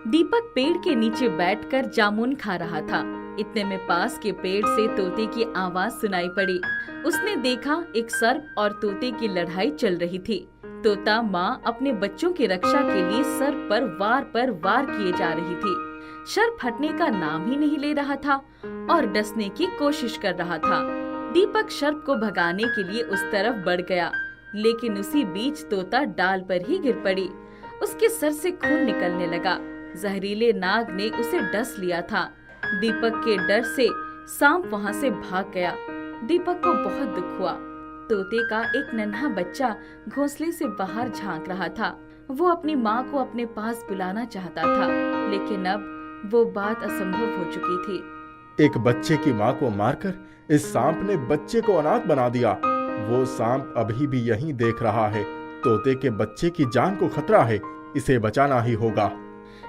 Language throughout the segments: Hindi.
दीपक पेड़ के नीचे बैठकर जामुन खा रहा था। इतने में पास के पेड़ से तोते की आवाज सुनाई पड़ी। उसने देखा एक सर्प और तोते की लड़ाई चल रही थी। तोता माँ अपने बच्चों की रक्षा के लिए सर्प पर वार किए जा रही थी। सर्प हटने का नाम ही नहीं ले रहा था और डसने की कोशिश कर रहा था। दीपक सर्प को भगाने के लिए उस तरफ बढ़ गया, लेकिन उसी बीच तोता डाल पर ही गिर पड़ी। उसके सर से खून निकलने लगा। जहरीले नाग ने उसे डस लिया था। दीपक के डर से सांप वहाँ से भाग गया। दीपक को बहुत दुख हुआ। तोते का एक नन्हा बच्चा घोंसले से बाहर झांक रहा था। वो अपनी माँ को अपने पास बुलाना चाहता था, लेकिन अब वो बात असंभव हो चुकी थी। एक बच्चे की माँ को मारकर इस सांप ने बच्चे को अनाथ बना दिया। वो सांप अभी भी यहीं देख रहा है। तोते के बच्चे की जान को खतरा है, इसे बचाना ही होगा।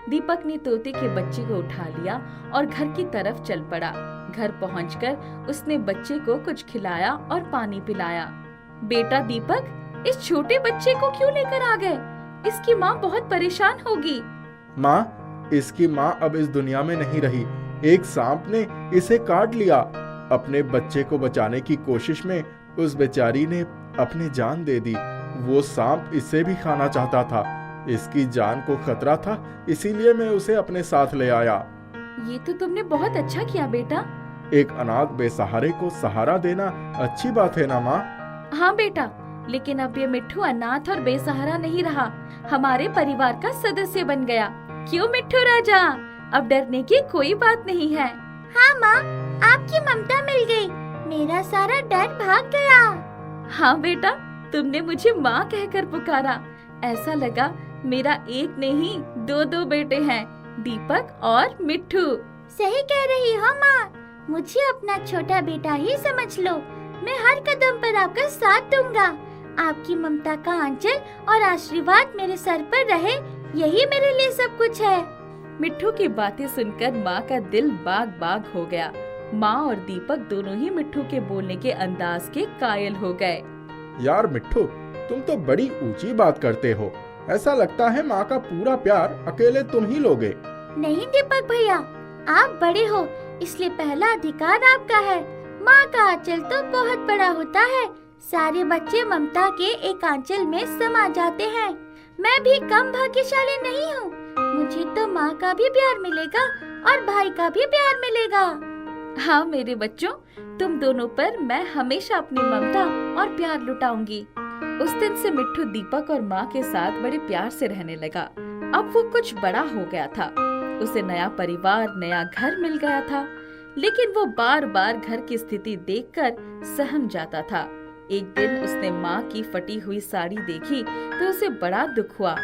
दीपक ने तोते के बच्चे को उठा लिया और घर की तरफ चल पड़ा। घर पहुंचकर उसने बच्चे को कुछ खिलाया और पानी पिलाया। बेटा दीपक, इस छोटे बच्चे को क्यों लेकर आ गए? इसकी माँ बहुत परेशान होगी। माँ, इसकी माँ अब इस दुनिया में नहीं रही। एक सांप ने इसे काट लिया। अपने बच्चे को बचाने की कोशिश में उस बेचारी ने अपनी जान दे दी। वो सांप इसे भी खाना चाहता था। इसकी जान को खतरा था, इसीलिए मैं उसे अपने साथ ले आया। ये तो तुमने बहुत अच्छा किया बेटा। एक अनाथ बेसहारे को सहारा देना अच्छी बात है ना माँ? हाँ बेटा, लेकिन अब ये मिट्ठू अनाथ और बेसहारा नहीं रहा, हमारे परिवार का सदस्य बन गया। क्यों मिट्ठू राजा, अब डरने की कोई बात नहीं है। हाँ माँ, आपकी ममता मिल गई, मेरा सारा डर भाग गया। हाँ बेटा, तुमने मुझे माँ कहकर पुकारा। ऐसा लगा मेरा एक नहीं दो बेटे हैं, दीपक और मिट्ठू। सही कह रही हो माँ, मुझे अपना छोटा बेटा ही समझ लो। मैं हर कदम पर आपका साथ दूंगा। आपकी ममता का आंचल और आशीर्वाद मेरे सर पर रहे, यही मेरे लिए सब कुछ है। मिट्ठू की बातें सुनकर माँ का दिल बाग बाग हो गया। माँ और दीपक दोनों ही मिट्ठू के बोलने के अंदाज के कायल हो गए। यार मिट्ठू, तुम तो बड़ी ऊंची बात करते हो। ऐसा लगता है माँ का पूरा प्यार अकेले तुम ही लोगे। नहीं दीपक भैया, आप बड़े हो, इसलिए पहला अधिकार आपका है। माँ का आंचल तो बहुत बड़ा होता है, सारे बच्चे ममता के एक आंचल में समा जाते हैं। मैं भी कम भाग्यशाली नहीं हूँ, मुझे तो माँ का भी प्यार मिलेगा और भाई का भी प्यार मिलेगा। हाँ मेरे बच्चों, तुम दोनों पर मैं हमेशा अपनी ममता और प्यार लुटाऊंगी। उस दिन से मिट्ठू दीपक और माँ के साथ बड़े प्यार से रहने लगा। अब वो कुछ बड़ा हो गया था। उसे नया परिवार, नया घर मिल गया था, लेकिन वो बार बार घर की स्थिति देखकर सहम जाता था। एक दिन उसने माँ की फटी हुई साड़ी देखी तो उसे बड़ा दुख हुआ।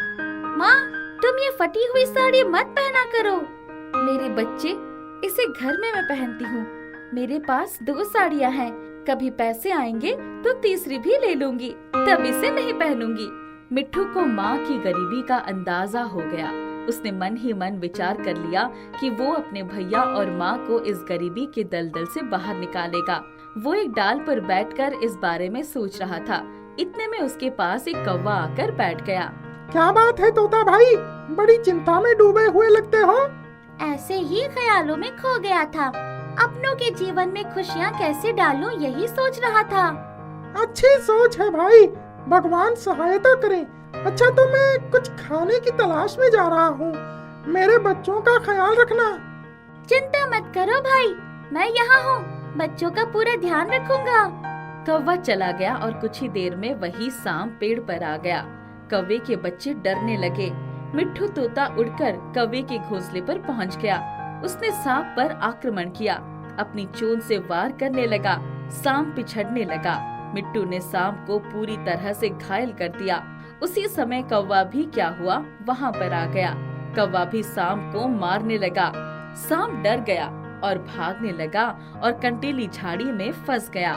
माँ, तुम ये फटी हुई साड़ी मत पहना करो। मेरे बच्चे, इसे घर में मैं पहनती हूँ। मेरे पास 2 साड़ियाँ हैं, कभी पैसे आएंगे तो तीसरी भी ले लूंगी, तब इसे नहीं पहनूंगी। मिट्ठू को माँ की गरीबी का अंदाजा हो गया। उसने मन ही मन विचार कर लिया कि वो अपने भैया और माँ को इस गरीबी के दलदल से बाहर निकालेगा। वो एक डाल पर बैठकर इस बारे में सोच रहा था। इतने में उसके पास एक कौवा आकर बैठ गया। क्या बात है तोता भाई, बड़ी चिंता में डूबे हुए लगते हो। ऐसे ही ख्यालों में खो गया था। अपनों के जीवन में खुशियाँ कैसे डालूं, यही सोच रहा था। अच्छी सोच है भाई, भगवान सहायता करे। अच्छा, तो मैं कुछ खाने की तलाश में जा रहा हूँ, मेरे बच्चों का ख्याल रखना। चिंता मत करो भाई, मैं यहाँ हूँ, बच्चों का पूरा ध्यान रखूंगा। कौवा चला गया और कुछ ही देर में वही सांप पेड़ पर आ गया। कौवे के बच्चे डरने लगे। मिट्ठू तोता उड़कर कौवे के घोंसले पर पहुँच गया। उसने सांप पर आक्रमण किया, अपनी चोंच से वार करने लगा। सांप पिछड़ने लगा। मिट्ठू ने सांप को पूरी तरह से घायल कर दिया। उसी समय कौवा भी क्या हुआ वहाँ पर आ गया। कौवा भी सांप को मारने लगा। सांप डर गया और भागने लगा और कंटीली झाड़ी में फंस गया।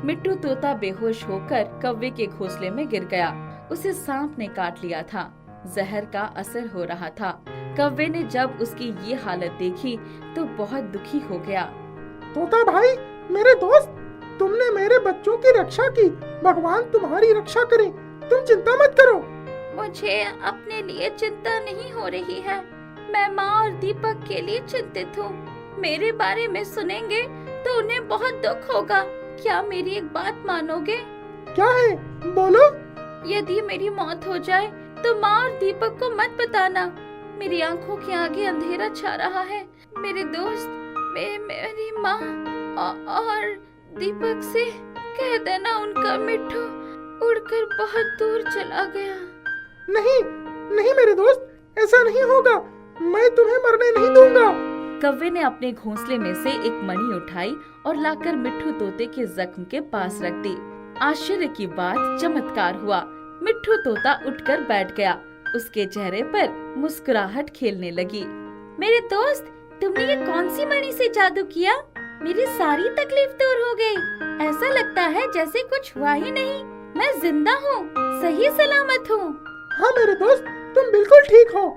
मिट्ठू तोता बेहोश होकर कौवे के घोंसले में गिर गया। उसे सांप ने काट लिया था। जहर का असर हो रहा था। कौवे ने जब उसकी ये हालत देखी तो बहुत दुखी हो गया। तोता भाई, मेरे दोस्त, तुमने मेरे बच्चों की रक्षा की, भगवान तुम्हारी रक्षा करे, तुम चिंता मत करो। मुझे अपने लिए चिंता नहीं हो रही है, मैं माँ और दीपक के लिए चिंतित हूँ। मेरे बारे में सुनेंगे तो उन्हें बहुत दुख होगा। क्या मेरी एक बात मानोगे? क्या है, बोलो। यदि मेरी मौत हो जाए तो माँ और दीपक को मत बताना। मेरी आंखों के आगे अंधेरा छा रहा है। मेरे दोस्त, मेरी माँ और दीपक से कह देना उनका मिट्ठू उड़कर बहुत दूर चला गया। नहीं नहीं मेरे दोस्त, ऐसा नहीं होगा। मैं तुम्हें मरने नहीं दूंगा। कौवे ने अपने घोंसले में से एक मणि उठाई और लाकर मिट्ठू तोते के जख्म के पास रख दी। आश्चर्य की बात, चमत्कार हुआ। मिट्ठू तोता उठकर बैठ गया। उसके चेहरे पर मुस्कुराहट खेलने लगी। मेरे दोस्त, तुमने ये कौन सी मणि से जादू किया? मेरी सारी तकलीफ दूर हो गई। ऐसा लगता है जैसे कुछ हुआ ही नहीं। मैं जिंदा हूँ, सही सलामत हूँ। हाँ मेरे दोस्त, तुम बिल्कुल ठीक हो।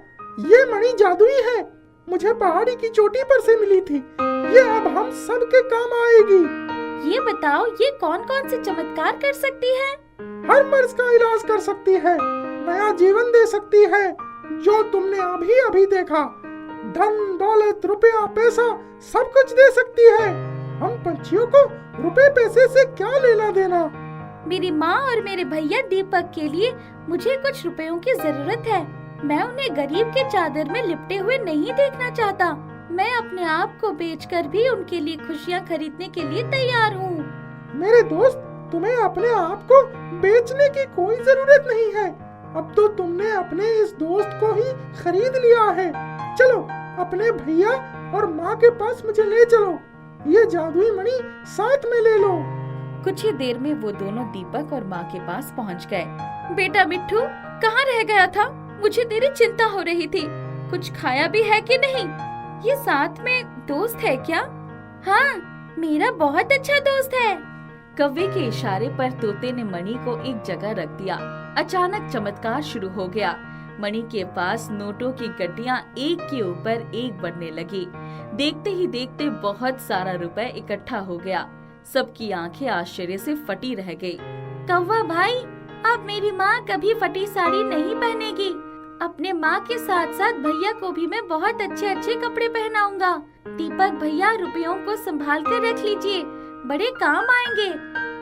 ये मणि जादुई है। मुझे पहाड़ी की चोटी पर से मिली थी। ये अब हम सब के काम आएगी। ये बताओ, ये कौन कौन से चमत्कार कर सकती है? हर मर्ज का इलाज कर सकती है, नया जीवन दे सकती है, जो तुमने अभी अभी देखा। धन दौलत रुपया पैसा सब कुछ दे सकती है। हम पंछियों को रुपए पैसे से क्या लेना देना। मेरी माँ और मेरे भैया दीपक के लिए मुझे कुछ रुपयों की जरूरत है। मैं उन्हें गरीब के चादर में लिपटे हुए नहीं देखना चाहता। मैं अपने आप को बेचकर भी उनके लिए खुशियाँ खरीदने के लिए तैयार हूँ। मेरे दोस्त, तुम्हें अपने आप को बेचने की कोई जरूरत नहीं है। अब तो तुमने अपने इस दोस्त को ही खरीद लिया है। चलो अपने भैया और माँ के पास मुझे ले चलो। ये जादुई मणि साथ में ले लो। कुछ ही देर में वो दोनों दीपक और माँ के पास पहुँच गए। बेटा मिट्ठू, कहाँ रह गया था? मुझे तेरी चिंता हो रही थी। कुछ खाया भी है कि नहीं? ये साथ में दोस्त है क्या? हाँ, मेरा बहुत अच्छा दोस्त है। कौवे के इशारे पर तोते ने मणि को एक जगह रख दिया। अचानक चमत्कार शुरू हो गया। मणि के पास नोटों की गड्डियां एक के ऊपर एक बढ़ने लगी। देखते ही देखते बहुत सारा रुपए इकट्ठा हो गया। सबकी आंखें आश्चर्य से फटी रह गई। कौवा भाई, अब मेरी माँ कभी फटी साड़ी नहीं पहनेगी। अपने माँ के साथ साथ भैया को भी मैं बहुत अच्छे अच्छे कपड़े पहनाऊंगा। दीपक भैया, रुपयों को संभाल कर रख लीजिए, बड़े काम आएंगे।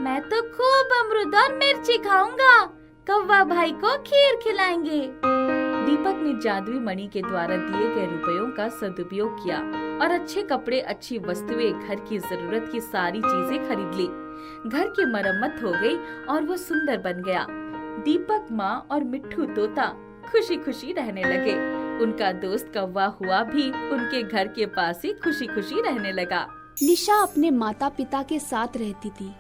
मैं तो खूब अमरूद और मिर्ची खाऊंगा। कौवा भाई को खीर खिलाएंगे। दीपक ने जादुई मणि के द्वारा दिए गए रुपयों का सदुपयोग किया और अच्छे कपड़े, अच्छी वस्तुएं, घर की जरूरत की सारी चीजें खरीद ली। घर की मरम्मत हो गई और वो सुंदर बन गया। दीपक, माँ और मिट्ठू तोता खुशी खुशी रहने लगे। उनका दोस्त कौवा हुआ भी उनके घर के पास ही खुशी खुशी रहने लगा। निशा अपने माता पिता के साथ रहती थी।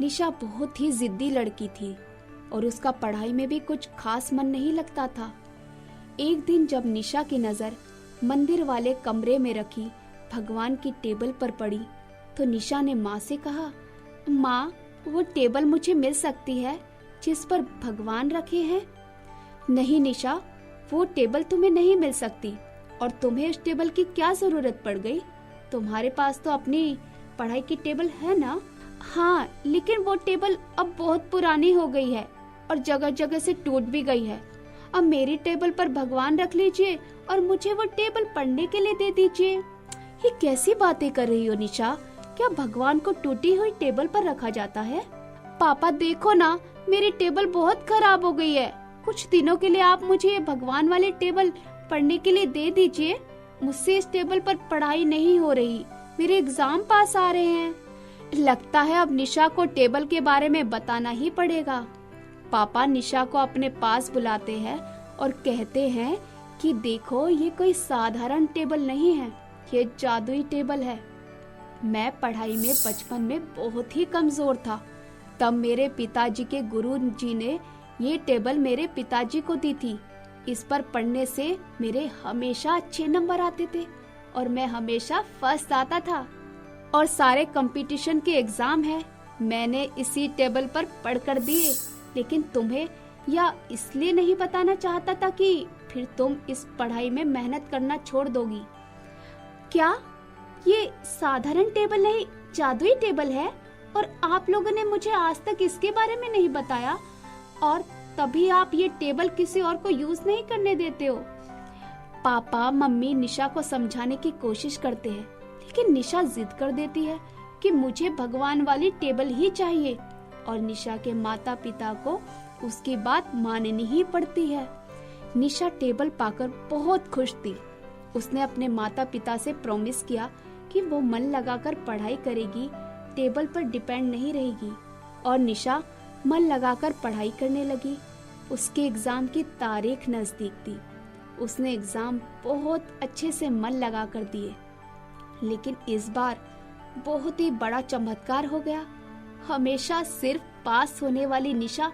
निशा बहुत ही जिद्दी लड़की थी और उसका पढ़ाई में भी कुछ खास मन नहीं लगता था। एक दिन जब निशा की नजर मंदिर वाले कमरे में रखी भगवान की टेबल पर पड़ी तो निशा ने माँ से कहा, माँ, वो टेबल मुझे मिल सकती है जिस पर भगवान रखे हैं? नहीं निशा, वो टेबल तुम्हें नहीं मिल सकती। और तुम्हें इस टेबल की क्या जरूरत पड़ गई? तुम्हारे पास तो अपनी पढ़ाई की टेबल है ना? हाँ, लेकिन वो टेबल अब बहुत पुरानी हो गई है और जगह जगह से टूट भी गई है। अब मेरी टेबल पर भगवान रख लीजिए और मुझे वो टेबल पढ़ने के लिए दे दीजिए। ये कैसी बातें कर रही हो निशा? क्या भगवान को टूटी हुई टेबल पर रखा जाता है? पापा देखो ना, मेरी टेबल बहुत खराब हो गई है। कुछ दिनों के लिए आप मुझे ये भगवान वाली टेबल पढ़ने के लिए दे दीजिए। मुझसे इस टेबल पर पढ़ाई नहीं हो रही, मेरे एग्जाम पास आ रहे हैं। लगता है अब निशा को टेबल के बारे में बताना ही पड़ेगा। पापा निशा को अपने पास बुलाते हैं और कहते हैं कि देखो, ये कोई साधारण टेबल नहीं है, ये जादुई टेबल है। मैं पढ़ाई में बचपन में बहुत ही कमजोर था। तब मेरे पिताजी के गुरुजी ने ये टेबल मेरे पिताजी को दी थी। इस पर पढ़ने से मेरे हमेशा अच्छे नंबर आते थे और मैं हमेशा फर्स्ट आता था। और सारे कंपटीशन के एग्जाम है मैंने इसी टेबल पर पढ़ कर दिए। लेकिन तुम्हें या इसलिए नहीं बताना चाहता था कि फिर तुम इस पढ़ाई में मेहनत करना छोड़ दोगी। क्या ये साधारण टेबल नहीं, जादुई टेबल है? और आप लोगों ने मुझे आज तक इसके बारे में नहीं बताया, और तभी आप ये टेबल किसी और को यूज नहीं करने देते हो। पापा मम्मी निशा को समझाने की कोशिश करते हैं, लेकिन निशा जिद कर देती है कि मुझे भगवान वाली टेबल ही चाहिए और निशा के माता पिता को उसकी बात माननी ही पड़ती है। निशा टेबल पाकर बहुत खुश थी। उसने अपने माता पिता से प्रॉमिस किया कि वो मन लगाकर पढ़ाई करेगी, टेबल पर डिपेंड नहीं रहेगी। और निशा मन लगाकर पढ़ाई करने लगी। उसके एग्जाम की तारीख नजदीक थी। उसने एग्जाम बहुत अच्छे से मन लगाकर दिए, लेकिन इस बार बहुत ही बड़ा चमत्कार हो गया। हमेशा सिर्फ पास होने वाली निशा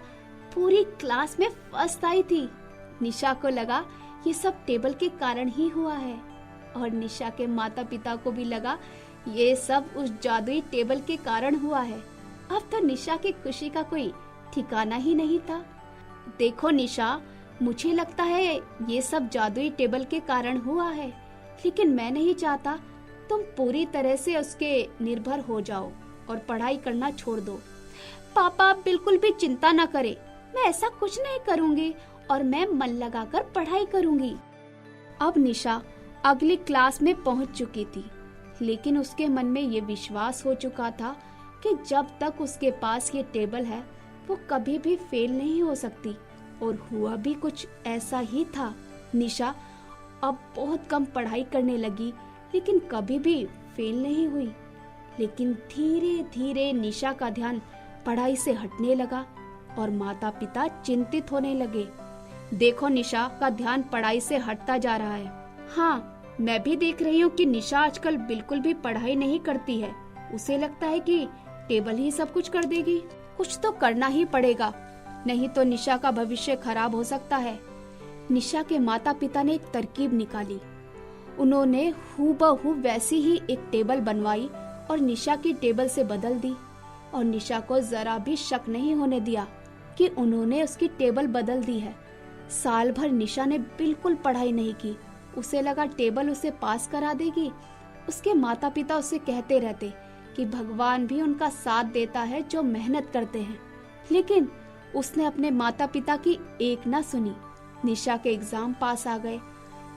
पूरी क्लास में फर्स्ट आई थी। निशा को लगा ये सब टेबल के कारण ही हुआ है और निशा के माता पिता को भी लगा ये सब उस जादुई टेबल के कारण हुआ है। अब तो निशा की खुशी का कोई ठिकाना ही नहीं था। देखो निशा, मुझे लगता है ये सब जादुई टेबल के कारण हुआ है, लेकिन मैं नहीं चाहता तुम पूरी तरह से उसके निर्भर हो जाओ और पढ़ाई करना छोड़ दो। पापा आप बिल्कुल भी चिंता न करें, मैं ऐसा कुछ नहीं करूंगी और मैं मन लगाकर पढ़ाई करूंगी। अब निशा अगली क्लास में पहुंच चुकी थी, लेकिन उसके मन में ये विश्वास हो चुका था कि जब तक उसके पास ये टेबल है वो कभी भी फेल नहीं हो सकती। और हुआ भी कुछ ऐसा ही था। निशा अब बहुत कम पढ़ाई करने लगी, लेकिन कभी भी फेल नहीं हुई। लेकिन धीरे धीरे निशा का ध्यान पढ़ाई से हटने लगा और माता पिता चिंतित होने लगे। देखो निशा का ध्यान पढ़ाई से हटता जा रहा है। हाँ, मैं भी देख रही हूँ कि निशा आजकल बिल्कुल भी पढ़ाई नहीं करती है। उसे लगता है कि टेबल ही सब कुछ कर देगी। कुछ तो करना ही पड़ेगा, नहीं तो निशा का भविष्य खराब हो सकता है। निशा के माता पिता ने एक तरकीब निकाली। उन्होंने हूबहू वैसी ही एक टेबल बनवाई और निशा की टेबल से बदल दी। और निशा को जरा भी शक नहीं होने दिया कि उन्होंने उसकी टेबल बदल दी है। साल भर निशा ने बिल्कुल पढ़ाई नहीं की। उसे लगा टेबल उसे पास करा देगी। उसके माता पिता उसे कहते रहते कि भगवान भी उनका साथ देता है जो मेहनत करते हैं, लेकिन उसने अपने माता पिता की एक ना सुनी। निशा के एग्जाम पास आ गए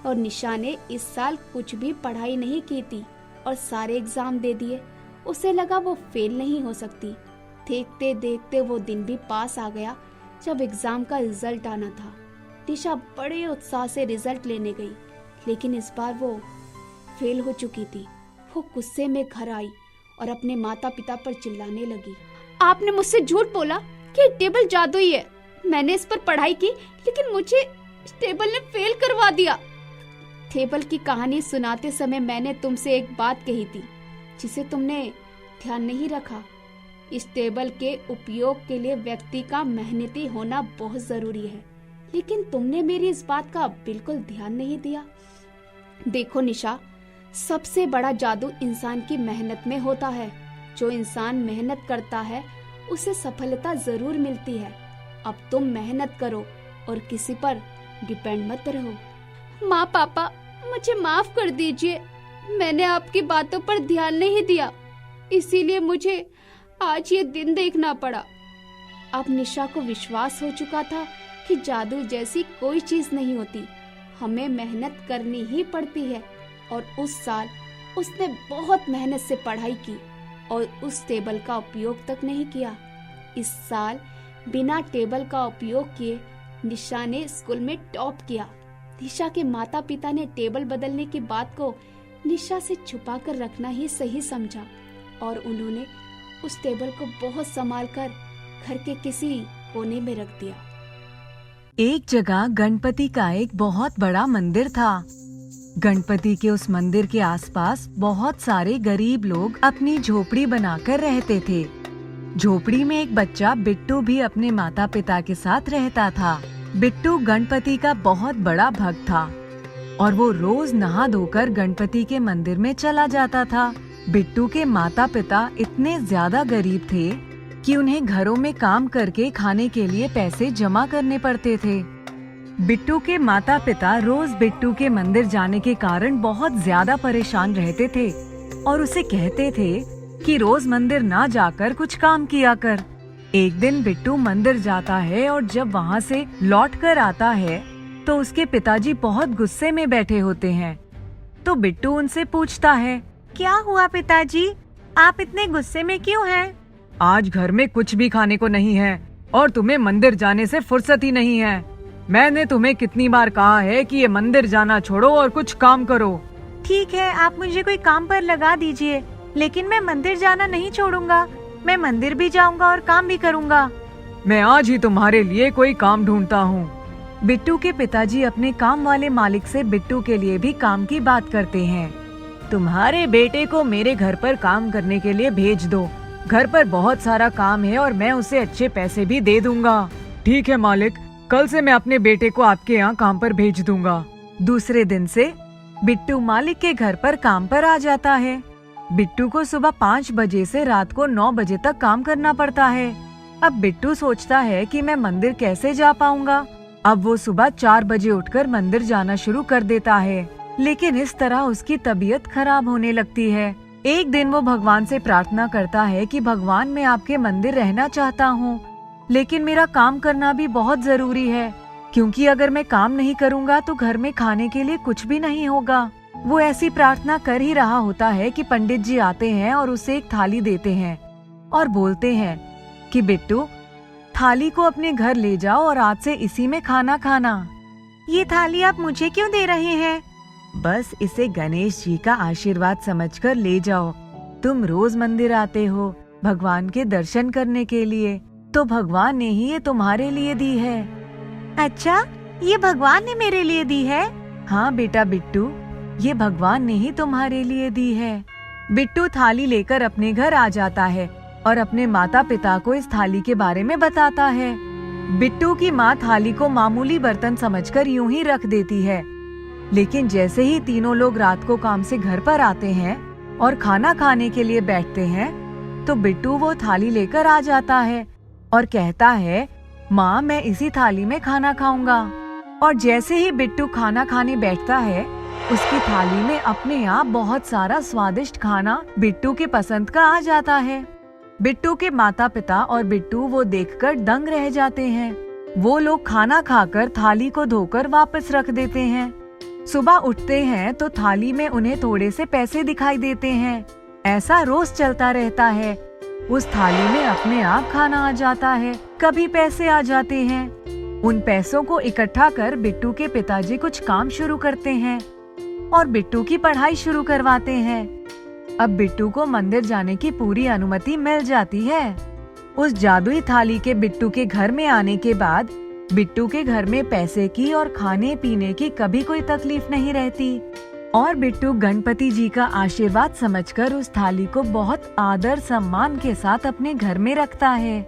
और निशा ने इस साल कुछ भी पढ़ाई नहीं की थी और सारे एग्जाम दे दिए। उसे लगा वो फेल नहीं हो सकती। देखते देखते वो दिन भी पास आ गया जब एग्जाम का रिजल्ट आना था। निशा बड़े उत्साह से रिजल्ट लेने गई, लेकिन इस बार वो फेल हो चुकी थी। वो गुस्से में घर आई और अपने माता पिता पर चिल्लाने लगी। आपने मुझसे झूठ बोला कि टेबल जादुई है। मैंने इस पर पढ़ाई की, लेकिन मुझे टेबल ने फेल करवा दिया। टेबल की कहानी सुनाते समय मैंने तुमसे एक बात कही थी जिसे तुमने ध्यान नहीं रखा। इस टेबल के उपयोग के लिए व्यक्ति का मेहनती होना बहुत जरूरी है, लेकिन तुमने मेरी इस बात का बिल्कुल ध्यान नहीं दिया। देखो निशा, सबसे बड़ा जादू इंसान की मेहनत में होता है। जो इंसान मेहनत करता है उसे सफलता जरूर मिलती है। अब तुम मेहनत करो और किसी पर डिपेंड मत रहो। माँ पापा, मुझे माफ कर दीजिए, मैंने आपकी बातों पर ध्यान नहीं दिया, इसीलिए मुझे आज ये दिन देखना पड़ा। अब निशा को विश्वास हो चुका था कि जादू जैसी कोई चीज नहीं होती, हमें मेहनत करनी ही पड़ती है। और उस साल उसने बहुत मेहनत से पढ़ाई की और उस टेबल का उपयोग तक नहीं किया। इस साल बिना टेबल का उपयोग किए निशा ने स्कूल में टॉप किया। निशा के माता पिता ने टेबल बदलने की बात को निशा से छुपा कर रखना ही सही समझा और उन्होंने उस टेबल को बहुत संभाल कर घर के किसी कोने में रख दिया। एक जगह गणपति का एक बहुत बड़ा मंदिर था। गणपति के उस मंदिर के आसपास बहुत सारे गरीब लोग अपनी झोपड़ी बनाकर रहते थे। झोपड़ी में एक बच्चा बिट्टू भी अपने माता पिता के साथ रहता था। बिट्टू गणपति का बहुत बड़ा भक्त था और वो रोज नहा धोकर गणपति के मंदिर में चला जाता था। बिट्टू के माता पिता इतने ज्यादा गरीब थे कि उन्हें घरों में काम करके खाने के लिए पैसे जमा करने पड़ते थे। बिट्टू के माता पिता रोज बिट्टू के मंदिर जाने के कारण बहुत ज्यादा परेशान रहते थे और उसे कहते थे कि रोज मंदिर ना जाकर कुछ काम किया कर। एक दिन बिट्टू मंदिर जाता है और जब वहाँ से लौट कर आता है तो उसके पिताजी बहुत गुस्से में बैठे होते हैं। तो बिट्टू उनसे पूछता है, क्या हुआ पिताजी, आप इतने गुस्से में क्यों हैं? आज घर में कुछ भी खाने को नहीं है और तुम्हें मंदिर जाने से फुर्सत ही नहीं है। मैंने तुम्हें कितनी बार कहा है कि ये मंदिर जाना छोड़ो और कुछ काम करो। ठीक है, आप मुझे कोई काम पर लगा दीजिए, लेकिन मैं मंदिर जाना नहीं छोड़ूंगा। मैं मंदिर भी जाऊंगा और काम भी करूंगा। मैं आज ही तुम्हारे लिए कोई काम ढूंढता हूँ। बिट्टू के पिताजी अपने काम वाले मालिक से बिट्टू के लिए भी काम की बात करते हैं। तुम्हारे बेटे को मेरे घर पर काम करने के लिए भेज दो। घर पर बहुत सारा काम है और मैं उसे अच्छे पैसे भी दे दूंगा। ठीक है मालिक, कल से मैं अपने बेटे को आपके यहाँ काम पर भेज दूंगा। दूसरे दिन से बिट्टू मालिक के घर पर काम पर आ जाता है। बिट्टू को सुबह 5 बजे से रात को 9 बजे तक काम करना पड़ता है। अब बिट्टू सोचता है कि मैं मंदिर कैसे जा पाऊंगा। अब वो सुबह 4 बजे उठकर मंदिर जाना शुरू कर देता है, लेकिन इस तरह उसकी तबीयत खराब होने लगती है। एक दिन वो भगवान से प्रार्थना करता है कि भगवान, मैं आपके मंदिर रहना चाहता हूँ, लेकिन मेरा काम करना भी बहुत जरूरी है, क्योंकि अगर मैं काम नहीं करूँगा तो घर में खाने के लिए कुछ भी नहीं होगा। वो ऐसी प्रार्थना कर ही रहा होता है कि पंडित जी आते हैं और उसे एक थाली देते हैं और बोलते हैं कि बिट्टू, थाली को अपने घर ले जाओ और आज से इसी में खाना खाना। ये थाली आप मुझे क्यों दे रहे हैं? बस इसे गणेश जी का आशीर्वाद समझकर ले जाओ। तुम रोज मंदिर आते हो भगवान के दर्शन करने के लिए, तो भगवान ने ही ये तुम्हारे लिए दी है। अच्छा, ये भगवान ने मेरे लिए दी है? हाँ बेटा बिट्टू, ये भगवान ने ही तुम्हारे लिए दी है। बिट्टू थाली लेकर अपने घर आ जाता है और अपने माता पिता को इस थाली के बारे में बताता है। बिट्टू की माँ थाली को मामूली बर्तन समझकर यूं ही रख देती है, लेकिन जैसे ही तीनों लोग रात को काम से घर पर आते हैं और खाना खाने के लिए बैठते हैं, तो बिट्टू वो थाली लेकर आ जाता है और कहता है, माँ मैं इसी थाली में खाना खाऊंगा। और जैसे ही बिट्टू खाना खाने बैठता है, उसकी थाली में अपने आप बहुत सारा स्वादिष्ट खाना बिट्टू के पसंद का आ जाता है। बिट्टू के माता पिता और बिट्टू वो देखकर दंग रह जाते हैं। वो लोग खाना खाकर थाली को धोकर वापस रख देते हैं। सुबह उठते हैं तो थाली में उन्हें थोड़े से पैसे दिखाई देते हैं। ऐसा रोज चलता रहता है। उस थाली में अपने आप खाना आ जाता है, कभी पैसे आ जाते हैं। उन पैसों को इकट्ठा कर बिट्टू के पिताजी कुछ काम शुरू करते हैं और बिट्टू की पढ़ाई शुरू करवाते हैं। अब बिट्टू को मंदिर जाने की पूरी अनुमति मिल जाती है। उस जादुई थाली के बिट्टू के घर में आने के बाद बिट्टू के घर में पैसे की और खाने पीने की कभी कोई तकलीफ नहीं रहती और बिट्टू गणपति जी का आशीर्वाद समझकर उस थाली को बहुत आदर सम्मान के साथ अपने घर में रखता है।